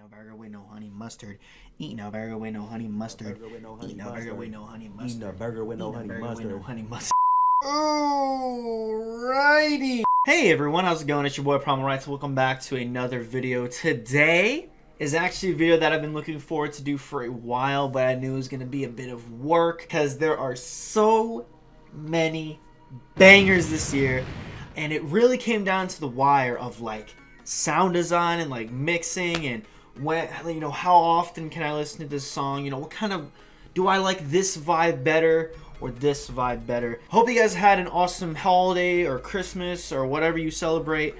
no burger with no honey mustard. Eating a burger with no honey mustard. Eating a burger with no honey mustard. Eating a burger with no honey mustard. Alrighty. Hey everyone, how's it going? It's your boy Primal Rights. Welcome back to another video. Today is actually a video that I've been looking forward to do for a while, but I knew it was going to be a bit of work because there are so many bangers this year, and it really came down to the wire of like sound design and like mixing and when, you know, how often can I listen to this song, you know, what kind of, do I like this vibe better or this vibe better? Hope you guys had an awesome holiday or Christmas or whatever you celebrate.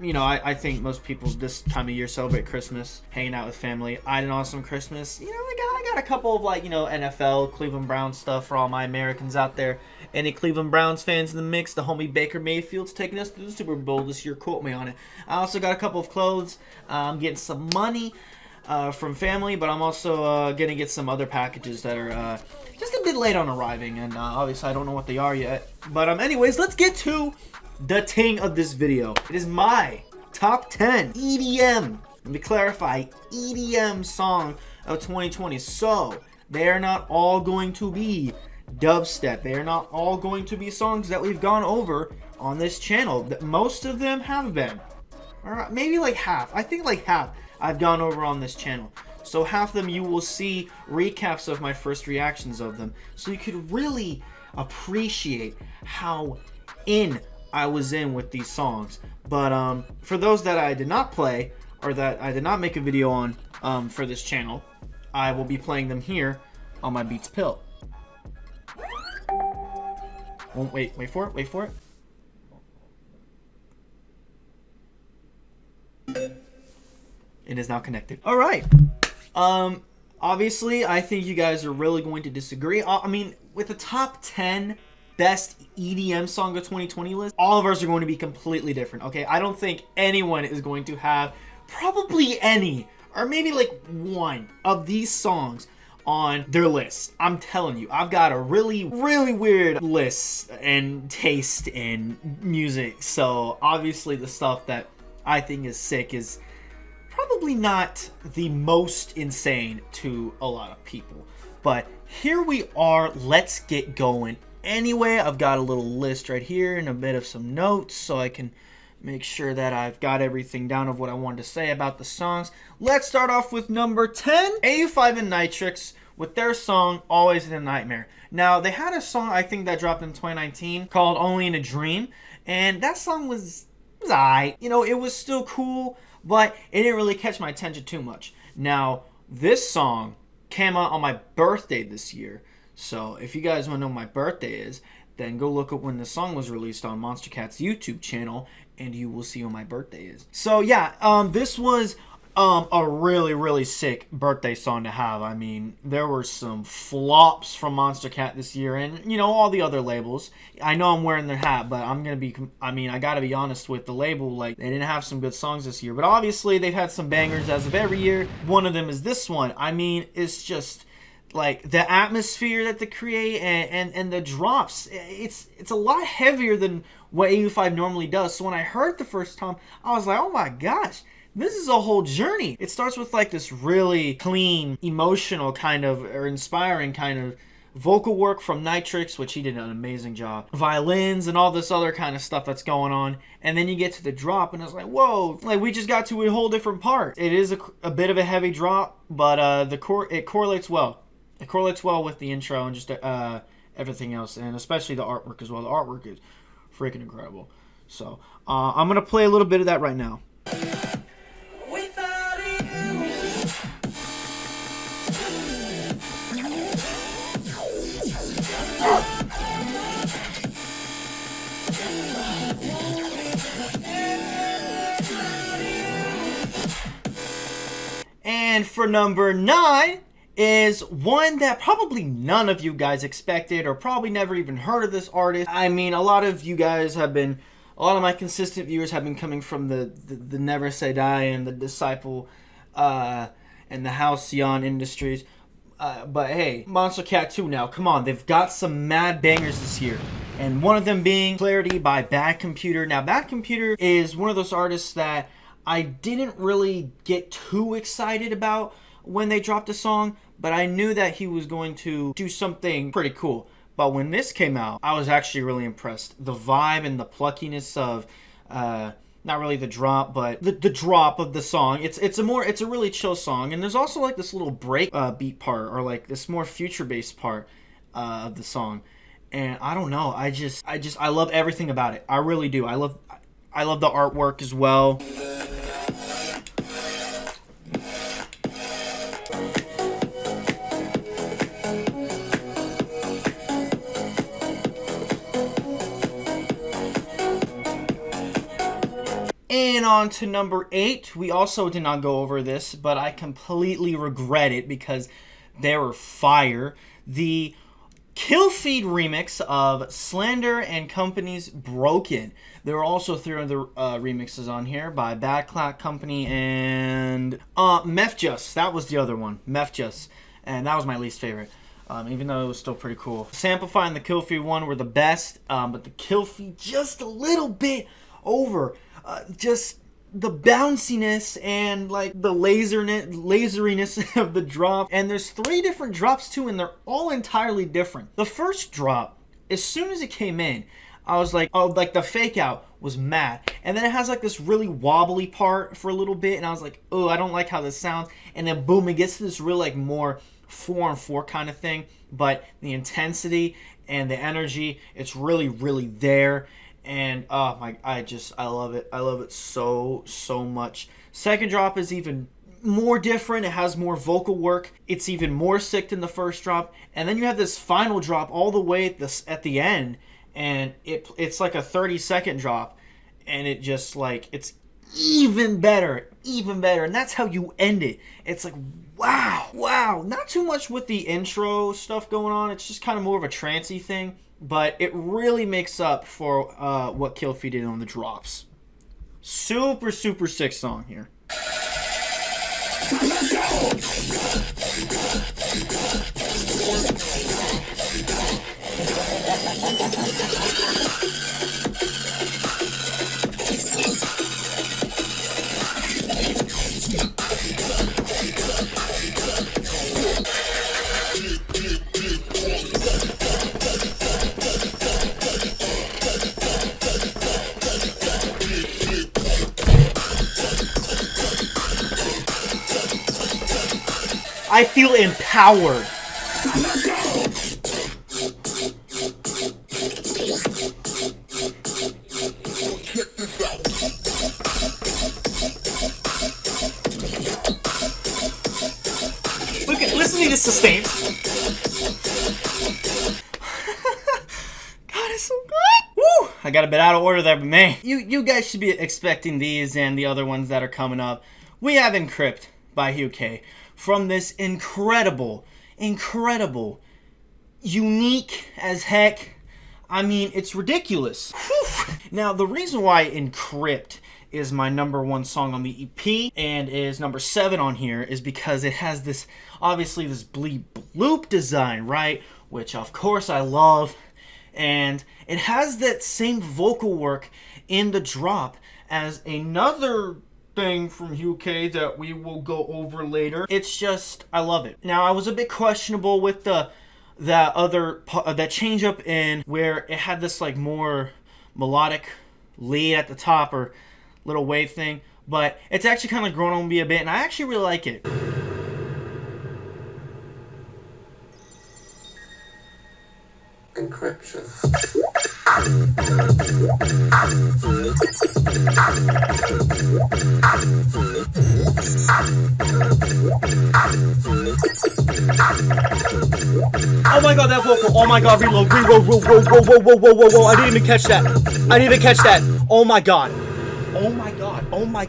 You know, I think most people this time of year celebrate Christmas, hanging out with family. I had an awesome Christmas. You know, I got a couple of like, you know, NFL, Cleveland Browns stuff for all my Americans out there. Any Cleveland Browns fans in the mix? The homie Baker Mayfield's taking us to the Super Bowl this year. Quote me on it. I also got a couple of clothes. I'm getting some money from family, but I'm also gonna get some other packages that are just a bit late on arriving, and obviously I don't know what they are yet. But anyways, let's get to the ting of this video. It is my top 10 EDM, let me clarify, EDM song of 2020. So they are not all going to be dubstep. They are not all going to be songs that we've gone over on this channel. Most of them have been, or maybe like half. I think like half I've gone over on this channel. So half of them you will see recaps of my first reactions of them, so you could really appreciate how in I was in with these songs. But for those that I did not play or that I did not make a video on for this channel, I will be playing them here on my Beats Pill. Oh, wait for it. It is now connected. All right. Obviously, I think you guys are really going to disagree. I mean, with the top 10 best EDM song of 2020 list, all of ours are going to be completely different, okay? I don't think anyone is going to have probably any, or maybe like one of these songs on their list. I'm telling you, I've got a really weird list and taste in music. So obviously the stuff that I think is sick is probably not the most insane to a lot of people. But here we are, let's get going. Anyway, I've got a little list right here and a bit of some notes so I can make sure that I've got everything down of what I wanted to say about the songs. Let's start off with number 10, AU5 and Nitrix with their song Always in a Nightmare. Now, they had a song I think that dropped in 2019 called Only in a Dream, and that song was alright. You know, it was still cool, but it didn't really catch my attention too much. Now, this song came out on my birthday this year. So if you guys want to know when my birthday is, then go look at when the song was released on Monster Cat's YouTube channel, and you will see when my birthday is. So yeah, this was a really sick birthday song to have. I mean, there were some flops from Monster Cat this year, and you know, all the other labels. I know I'm wearing their hat, but I gotta be honest with the label, like, they didn't have some good songs this year, but obviously they've had some bangers as of every year. One of them is this one. I mean, it's just like the atmosphere that they create and the drops, it's a lot heavier than what AU5 normally does. So when I heard it the first time, I was like, oh my gosh, this is a whole journey. It starts with like this really clean, emotional kind of, or inspiring kind of vocal work from Nitrix, which he did an amazing job. Violins and all this other kind of stuff that's going on. And then you get to the drop and it's like, whoa, like we just got to a whole different part. It is a bit of a heavy drop, but it correlates well. It correlates well with the intro and just everything else, and especially the artwork as well. The artwork is freaking incredible. So I'm going to play a little bit of that right now. And for number 9 is one that probably none of you guys expected, or probably never even heard of this artist. I mean, a lot of my consistent viewers have been coming from the Never Say Die and the Disciple and the Halcyon Industries. But hey, Monster Cat 2 now, come on, they've got some mad bangers this year. And one of them being Clarity by Bad Computer. Now, Bad Computer is one of those artists that I didn't really get too excited about when they dropped the song, but I knew that he was going to do something pretty cool. But when this came out, I was actually really impressed. The vibe and the pluckiness of, not really the drop, but the drop of the song. It's a really chill song, and there's also like this little break beat part, or like this more future based part of the song. And I don't know, I love everything about it. I really do. I love the artwork as well. And on to number 8. We also did not go over this, but I completely regret it because they were fire. The Kill Feed remix of Slander and Company's Broken. There were also 3 other remixes on here by Bad Clock Company and Mefjus. That was the other one, Mefjus. And that was my least favorite, even though it was still pretty cool. Samplify and the Kill Feed one were the best, but the Kill Feed just a little bit over. Just the bounciness and like the laseriness of the drop. And there's 3 different drops too, and they're all entirely different. The first drop, as soon as it came in, I was like, oh, like the fake out was mad. And then it has like this really wobbly part for a little bit, and I was like, oh, I don't like how this sounds. And then boom, it gets to this real like more 4-on-4 kind of thing. But the intensity and the energy, it's really, really there. And oh my, I love it. I love it so much. Second drop is even more different. It has more vocal work. It's even more sick than the first drop. And then you have this final drop all the way at the end, and it's like a 30-second drop, and it just like, it's even better. And that's how you end it. It's like, wow. Not too much with the intro stuff going on. It's just kind of more of a trancey thing. But it really makes up for what Kill Feed did on the drops. Super sick song here. I feel empowered. Listen to this sustain. God, it's so good. Woo! I got a bit out of order there, but man, you guys should be expecting these and the other ones that are coming up. We have Encrypt by UK. From this incredible, unique as heck. I mean, it's ridiculous. Whew. Now, the reason why Encrypt is my number 1 song on the EP and is number 7 on here is because it has this, obviously, this bleep bloop design, right? Which, of course, I love. And it has that same vocal work in the drop as another thing from UK that we will go over later. It's just, I love it. Now, I was a bit questionable with that change up in where it had this like more melodic lead at the top or little wave thing, but it's actually kind of grown on me a bit, and I actually really like it. Encryption. Oh my god, that vocal. Oh my god, reload. Whoa. I didn't even catch that. Oh my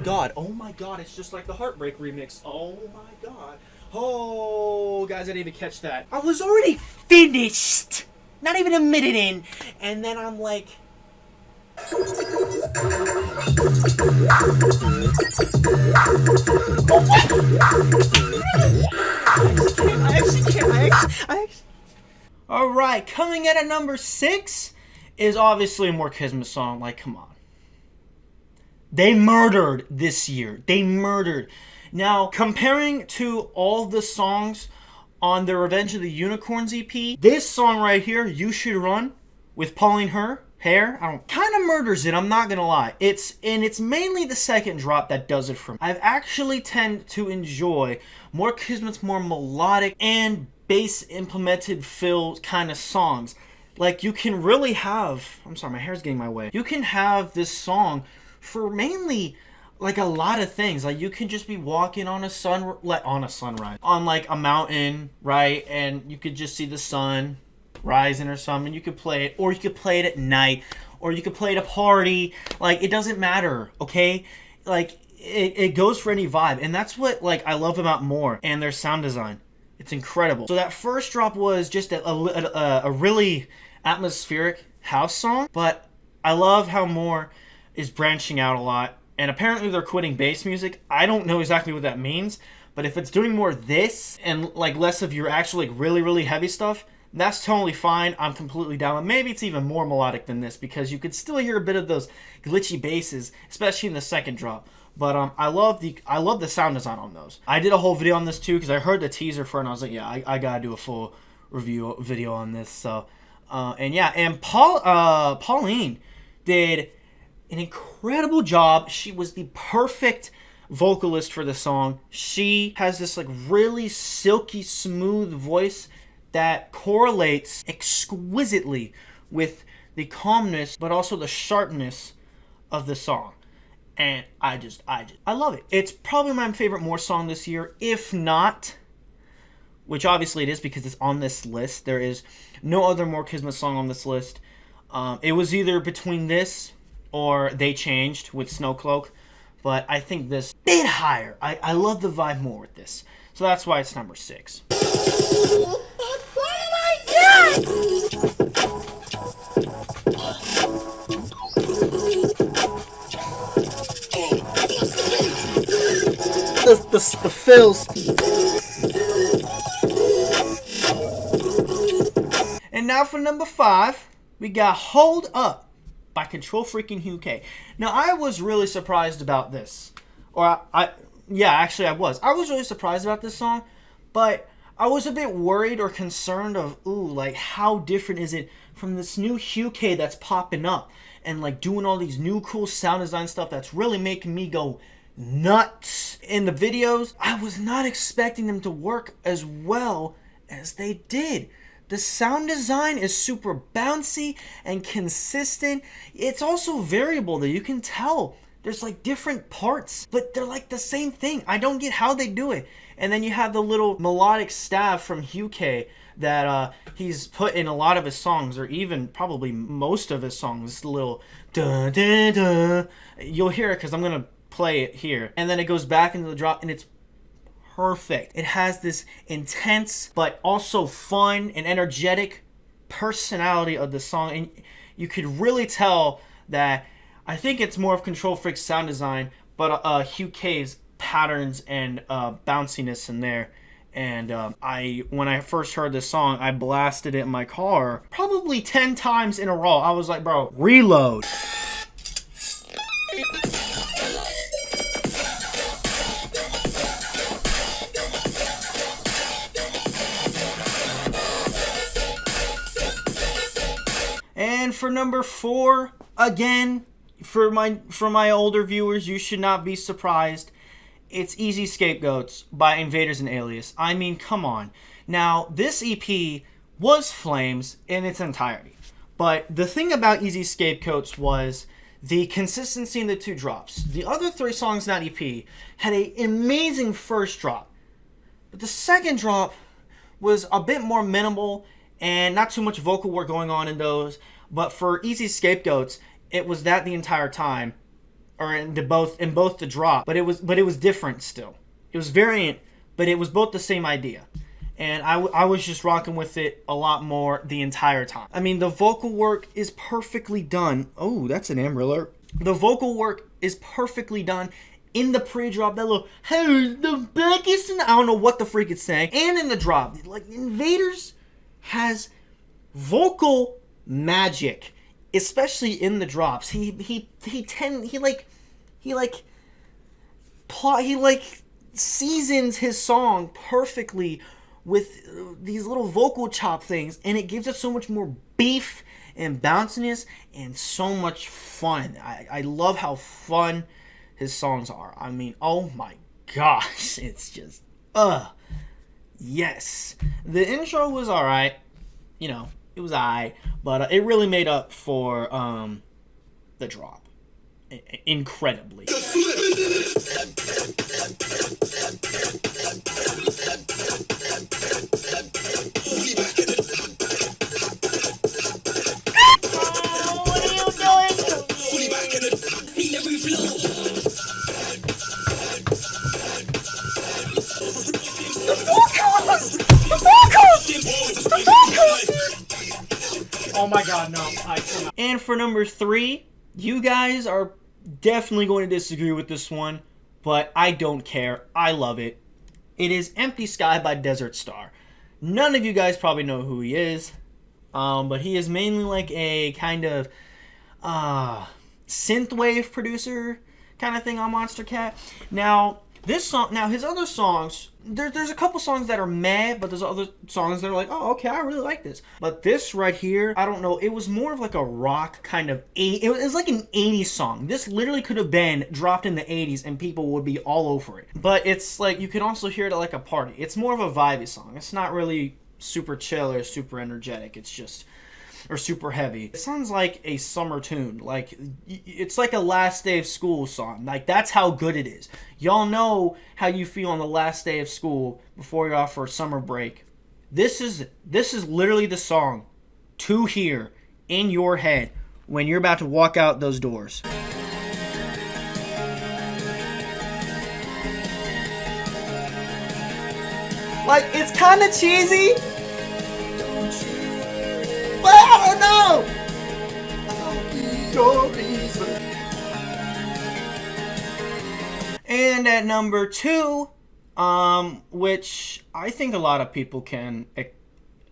god. It's just like the Heartbreak remix. Oh my god. Oh, guys, I didn't even catch that. I was already finished. Not even a minute in. And then I'm like... I actually can't. Alright, coming in at number 6 is obviously a more Kismet song. Like, come on. They murdered this year. They murdered. Now, comparing to all the songs on the Revenge of the Unicorns EP, this song right here, You Should Run, with Pauline Hair, kind of murders it, I'm not gonna lie. It's mainly the second drop that does it for me. I've actually tend to enjoy more Kismet's more melodic and bass implemented fill kind of songs. Like, you can really have, I'm sorry, my hair's getting in my way. You can have this song for mainly like a lot of things. Like, you can just be walking on a sunrise, on like a mountain, right? And you could just see the sun rising or something. You could play it, or you could play it at night, or you could play it at a party. Like, it doesn't matter, okay? Like, it goes for any vibe, and that's what like I love about More and their sound design. It's incredible. So that first drop was just a really atmospheric house song, but I love how More is branching out a lot, and apparently they're quitting bass music. I don't know exactly what that means, but if it's doing more this and like less of your actual like really heavy stuff, that's totally fine. I'm completely down. And maybe it's even more melodic than this, because you could still hear a bit of those glitchy basses, especially in the second drop. But I love the sound design on those. I did a whole video on this too, because I heard the teaser for it and I was like, yeah, I gotta do a full review video on this. So and Pauline did an incredible job. She was the perfect vocalist for the song. She has this like really silky smooth voice that correlates exquisitely with the calmness but also the sharpness of the song. And I love it. It's probably my favorite More song this year, if not, which obviously it is because it's on this list. There is no other More Kismet song on this list. It was either between this or They Changed with Snowcloak, but I think this bit higher. I love the vibe more with this. So that's why it's number 6. The fills. And now for number 5, we got Hold Up by Control Freaking UK. Now, I was really surprised about this. Actually I was. I was really surprised about this song, but I was a bit worried or concerned of, like, how different is it from this new UK that's popping up and, like, doing all these new cool sound design stuff that's really making me go nuts. In the videos, I was not expecting them to work as well as they did. The sound design is super bouncy and consistent. It's also variable though. You can tell there's like different parts, but they're like the same thing. I don't get how they do it. And then you have the little melodic staff from UK that he's put in a lot of his songs, or even probably most of his songs. The little da da da. You'll hear it because I'm gonna play it here, and then it goes back into the drop, and it's perfect. It has this intense but also fun and energetic personality of the song, and you could really tell that I think it's more of Control Freak's sound design, but UK's patterns and bounciness in there. And when I first heard this song, I blasted it in my car probably 10 times in a row. I was like, bro, reload. And for number 4, again, for my older viewers, you should not be surprised. It's Easy Scapegoats by Invaders and Alias. I mean, come on. Now, this EP was Flames in its entirety. But the thing about Easy Scapegoats was the consistency in the 2 drops. The other 3 songs in that EP had an amazing first drop. But the second drop was a bit more minimal and not too much vocal work going on in those. But for Easy Scapegoats, it was that the entire time, or in both the drop. But it was different still. It was variant, but it was both the same idea. And I was just rocking with it a lot more the entire time. I mean, the vocal work is perfectly done. Oh, that's an Amber Alert. The vocal work is perfectly done in the pre-drop. That little, hey, the back is, I don't know what the freak it's saying. And in the drop. Like, Invaders has vocal magic, especially in the drops. He he like seasons his song perfectly with these little vocal chop things, and it gives it so much more beef and bounciness and so much fun. I love how fun his songs are. I mean, oh my gosh, it's just yes. The intro was alright, you know, it was alright, but it really made up for the drop incredibly. Oh my god, no. I cannot. And for number 3, you guys are definitely going to disagree with this one, but I don't care. I love it. It is Empty Sky by Desert Star. None of you guys probably know who he is, but he is mainly like a kind of synthwave producer kind of thing on Monster Cat. Now, this song, his other songs, there's a couple songs that are meh, but there's other songs that are like, oh, okay, I really like this. But this right here, I don't know, it was more of like a rock kind of, it was like an 80s song. This literally could have been dropped in the 80s and people would be all over it. But it's like, you can also hear it at like a party. It's more of a vibey song. It's not really super chill or super energetic. It's just, or super heavy. It sounds like a summer tune. Like, it's like a last day of school song. Like, that's how good it is. Y'all know how you feel on the last day of school before you're off for a summer break. This is literally the song to hear in your head when you're about to walk out those doors. Like, it's kind of cheesy. Oh no! And at number 2, which I think a lot of people can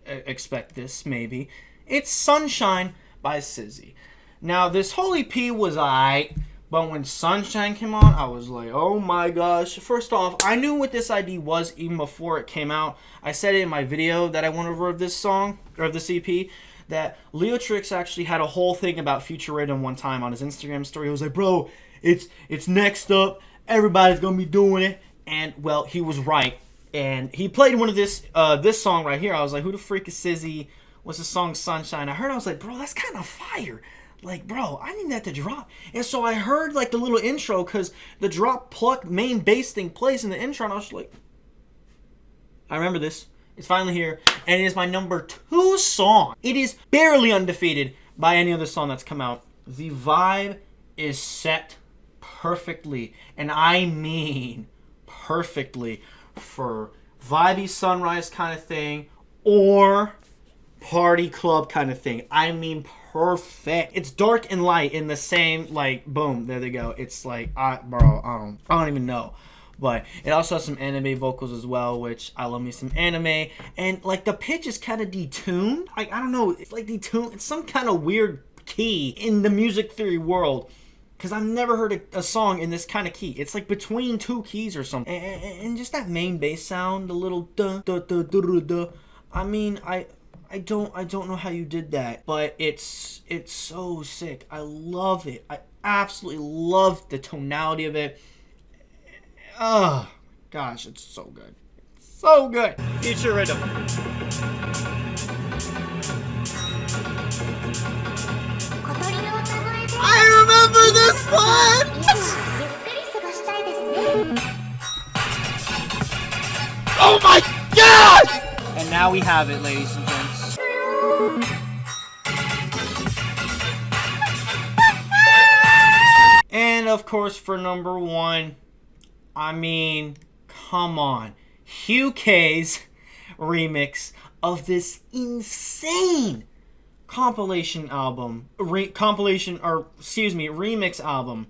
expect this, maybe, it's Sunshine by SZA. Now, this whole EP was alright, but when Sunshine came on, I was like, oh my gosh. First off, I knew what this ID was even before it came out. I said it in my video that I went over of this song, or of this EP, that Nitrix actually had a whole thing about Future Rhythm one time on his Instagram story. He was like, bro, it's next up. Everybody's gonna be doing it. And, well, he was right. And he played one of this song right here. I was like, who the freak is SZA? What's the song Sunshine? I heard, I was like, bro, that's kind of fire. Like, bro, I need that to drop. And so I heard, like, the little intro, because the drop pluck main bass thing plays in the intro, and I was just like, I remember this. It's finally here, and it is my number 2 song. It is barely undefeated by any other song that's come out. The vibe is set perfectly, and I mean perfectly, for vibey sunrise kind of thing, or party club kind of thing. I mean perfect. It's dark and light in the same, like, boom, there they go. It's like, I don't even know. But it also has some anime vocals as well, which I love me some anime. And, like, the pitch is kind of detuned. Like, I don't know, it's like detuned. It's some kind of weird key in the music theory world, because I've never heard a song in this kind of key. It's like between 2 keys or something. And just that main bass sound, the little duh, duh, duh, duh, duh, duh. I mean, I don't know how you did that, but it's so sick. I love it. I absolutely love the tonality of it. Oh, gosh, it's so good. So good. Future Rhythm. I remember this one! Oh my god! And now we have it, ladies and gents. And of course, for number 1, I mean, come on. Hugh K's remix of this insane remix album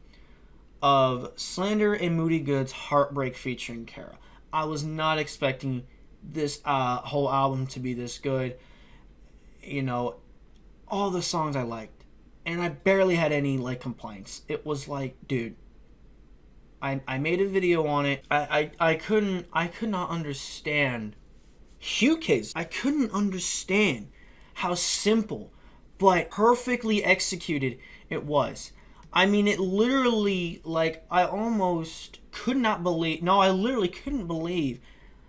of Slander and Moody Good's Heartbreak featuring Kara. I was not expecting this whole album to be this good. You know, all the songs I liked, and I barely had any, like, complaints. It was like, dude, I made a video on it. I could not understand Hughes. I couldn't understand how simple but perfectly executed it was. I mean, it literally, like, I almost could not believe, no, I literally couldn't believe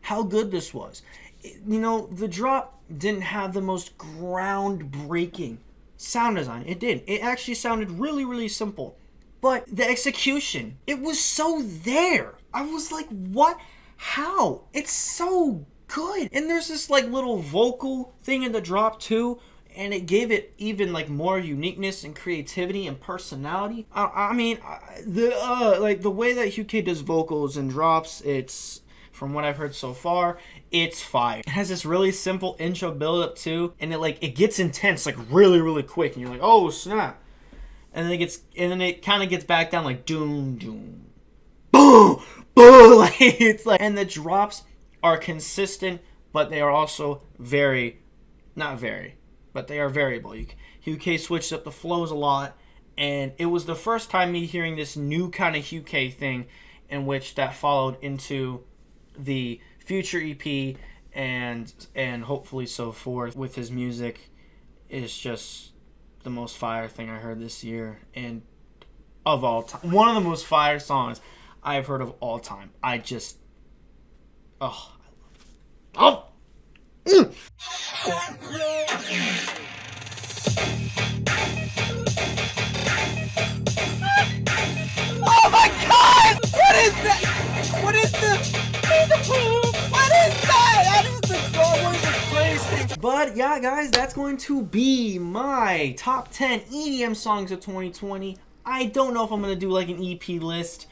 how good this was. You know, the drop didn't have the most groundbreaking sound design. It did. It actually sounded really, really simple. But the execution, it was so there. I was like, what? How? It's so good. And there's this, like, little vocal thing in the drop, too. And it gave it even, like, more uniqueness and creativity and personality. I mean, the way that UK does vocals and drops, it's, from what I've heard so far, it's fire. It has this really simple intro build-up, too. And it gets intense, like, really, really quick. And you're like, oh, snap. And then it kind of gets back down, like, doom, doom, boom, boom. Like, it's like, and the drops are consistent, but they are also but they are variable. UK switched up the flows a lot, and it was the first time me hearing this new kind of UK thing, in which that followed into the future EP and hopefully so forth with his music. Is just the most fire thing I heard this year, and of all time, one of the most fire songs I've heard of all time. I just, oh, I love it. Oh my God! What is that? What is this? What is that? That is the crazy. But yeah, guys, that's going to be my top 10 EDM songs of 2020. I don't know if I'm going to do like an EP list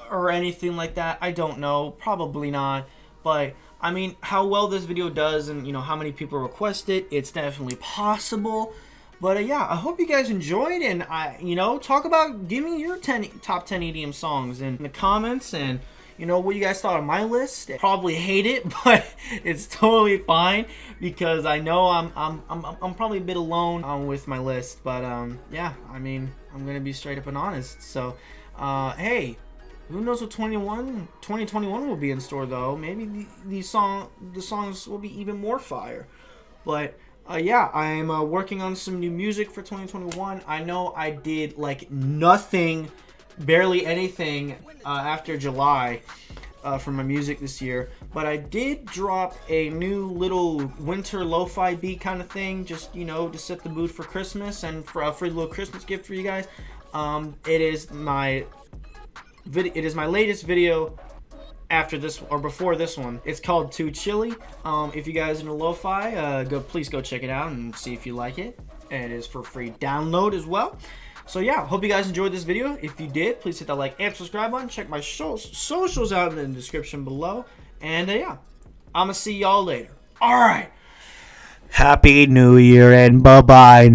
or anything like that. I don't know. Probably not. But I mean, how well this video does and, you know, how many people request it, it's definitely possible. But yeah, I hope you guys enjoyed, and give me your top 10 EDM songs in the comments, and you know what you guys thought of my list. Probably hate it, but it's totally fine because I know I'm probably a bit alone with my list. But yeah, I mean, I'm gonna be straight up and honest. So hey, who knows what 2021 will be in store though? Maybe the songs will be even more fire. But yeah, I'm working on some new music for 2021. I know I did like nothing, barely anything after July for my music this year, but I did drop a new little winter lo-fi beat kind of thing, just, you know, to set the mood for Christmas and for a free little Christmas gift for you guys. It is my latest video after this or before this one. It's called Too Chilly. If you guys are into lo-fi, please go check it out and see if you like it. And it is for free download as well. So yeah, hope you guys enjoyed this video. If you did, please hit that like and subscribe button. Check my socials out in the description below. And yeah, I'm gonna see y'all later. All right. Happy New Year and bye-bye.